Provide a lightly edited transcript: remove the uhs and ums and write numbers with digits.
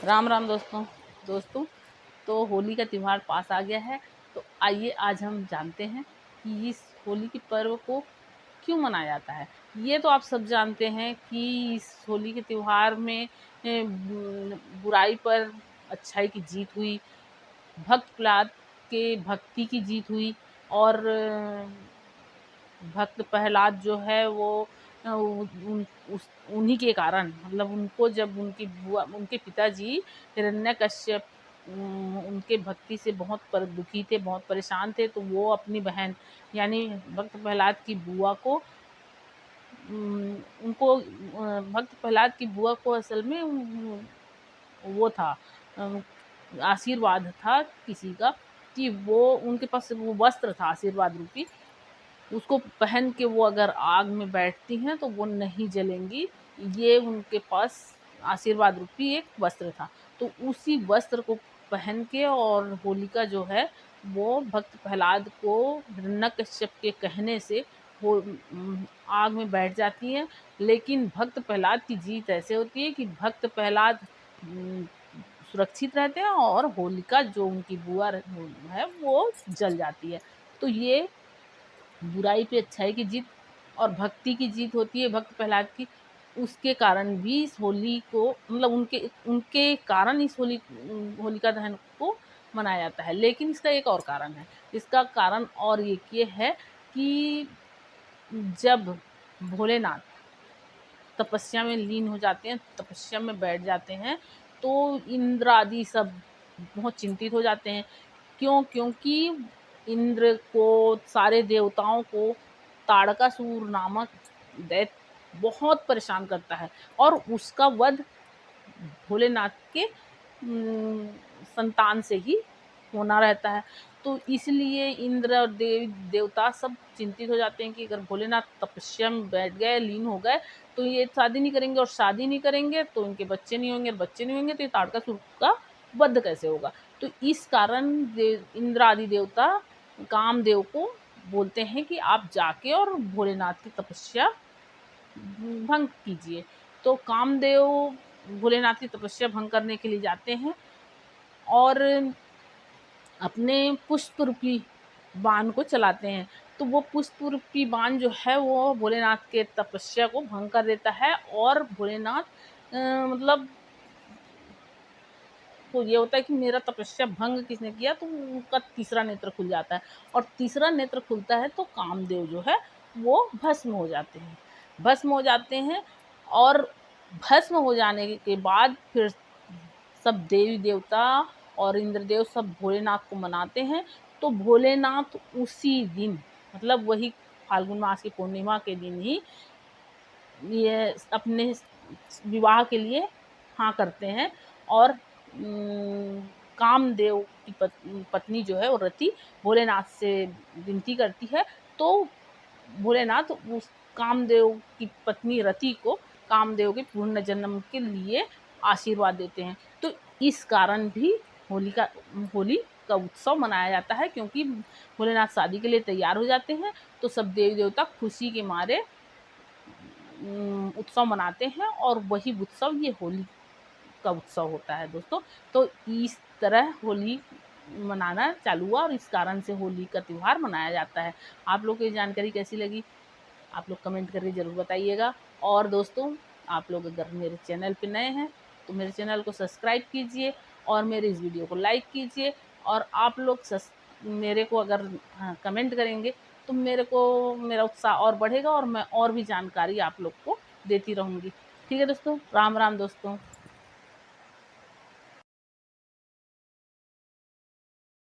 राम राम दोस्तों। तो होली का त्यौहार पास आ गया है। तो आइए आज हम जानते हैं कि इस होली के पर्व को क्यों मनाया जाता है। ये तो आप सब जानते हैं कि इस होली के त्यौहार में बुराई पर अच्छाई की जीत हुई, भक्त प्रहलाद के भक्ति की जीत हुई। और भक्त प्रहलाद जो है वो उन्हीं के कारण, मतलब उनको जब उनकी बुआ, उनके पिताजी हिरण्यकश्यप उनके भक्ति से बहुत दुखी थे, बहुत परेशान थे, तो वो अपनी बहन यानी भक्त प्रहलाद की बुआ को उनको भक्त प्रहलाद की बुआ को असल में वो था, आशीर्वाद था किसी का कि वो उनके पास वो वस्त्र था आशीर्वाद रूपी, उसको पहन के वो अगर आग में बैठती हैं तो वो नहीं जलेंगी। ये उनके पास आशीर्वाद रूपी एक वस्त्र था। तो उसी वस्त्र को पहन के और होलिका जो है वो भक्त प्रहलाद को हिरण्यकश्यप के कहने से वो आग में बैठ जाती है। लेकिन भक्त प्रहलाद की जीत ऐसे होती है कि भक्त प्रहलाद सुरक्षित रहते हैं और होलिका जो उनकी बुआ है वो जल जाती है। तो ये बुराई पे अच्छाई की जीत और भक्ति की जीत होती है भक्त प्रहलाद की। उसके कारण भी इस होली को, मतलब उनके उनके कारण इस होलिका दहन को मनाया जाता है। लेकिन इसका एक और कारण है। इसका कारण और ये है कि जब भोलेनाथ तपस्या में लीन हो जाते हैं, तपस्या में बैठ जाते हैं, तो इंद्र आदि सब बहुत चिंतित हो जाते हैं। क्यों? क्योंकि इंद्र को, सारे देवताओं को ताड़कासुर नामक दैत्य बहुत परेशान करता है और उसका वध भोलेनाथ के संतान से ही होना रहता है। तो इसलिए इंद्र और देवता सब चिंतित हो जाते हैं कि अगर भोलेनाथ तपस्या में बैठ गए, लीन हो गए, तो ये शादी नहीं करेंगे, और शादी नहीं करेंगे तो इनके बच्चे नहीं होंगे, और बच्चे नहीं होंगे तो ये ताड़कासुर का वध कैसे होगा। तो इस कारण इंद्र आदि देवता कामदेव को बोलते हैं कि आप जाके और भोलेनाथ की तपस्या भंग कीजिए। तो कामदेव भोलेनाथ की तपस्या भंग करने के लिए जाते हैं और अपने पुष्प रूपी बाण को चलाते हैं। तो वो पुष्प रूपी बाण जो है वो भोलेनाथ के तपस्या को भंग कर देता है, और भोलेनाथ मतलब तो ये होता है कि मेरा तपस्या भंग किसने किया, तो उनका तीसरा नेत्र खुल जाता है, और तीसरा नेत्र खुलता है तो कामदेव जो है वो भस्म हो जाते हैं, भस्म हो जाते हैं। और भस्म हो जाने के बाद फिर सब देवी देवता और इंद्रदेव सब भोलेनाथ को मनाते हैं। तो भोलेनाथ उसी दिन, मतलब वही फाल्गुन मास की पूर्णिमा के दिन ही ये अपने विवाह के लिए हाँ करते हैं। और कामदेव की पत्नी जो है वो रति भोलेनाथ से विनती करती है। तो भोलेनाथ उस कामदेव की पत्नी रति को कामदेव के पूर्ण जन्म के लिए आशीर्वाद देते हैं। तो इस कारण भी होली का उत्सव मनाया जाता है, क्योंकि भोलेनाथ शादी के लिए तैयार हो जाते हैं। तो सब देवी देवता खुशी के मारे उत्सव मनाते हैं, और वही उत्सव ये होली का उत्सव होता है दोस्तों। तो इस तरह होली मनाना चालू हुआ, और इस कारण से होली का त्यौहार मनाया जाता है। आप लोग को ये जानकारी कैसी लगी, आप लोग कमेंट करके ज़रूर बताइएगा। और दोस्तों, आप लोग अगर मेरे चैनल पे नए हैं तो मेरे चैनल को सब्सक्राइब कीजिए और मेरे इस वीडियो को लाइक कीजिए। और आप लोग मेरे को अगर कमेंट करेंगे तो मेरा उत्साह और बढ़ेगा, और मैं और भी जानकारी आप लोग को देती रहूँगी। ठीक है दोस्तों, राम राम दोस्तों।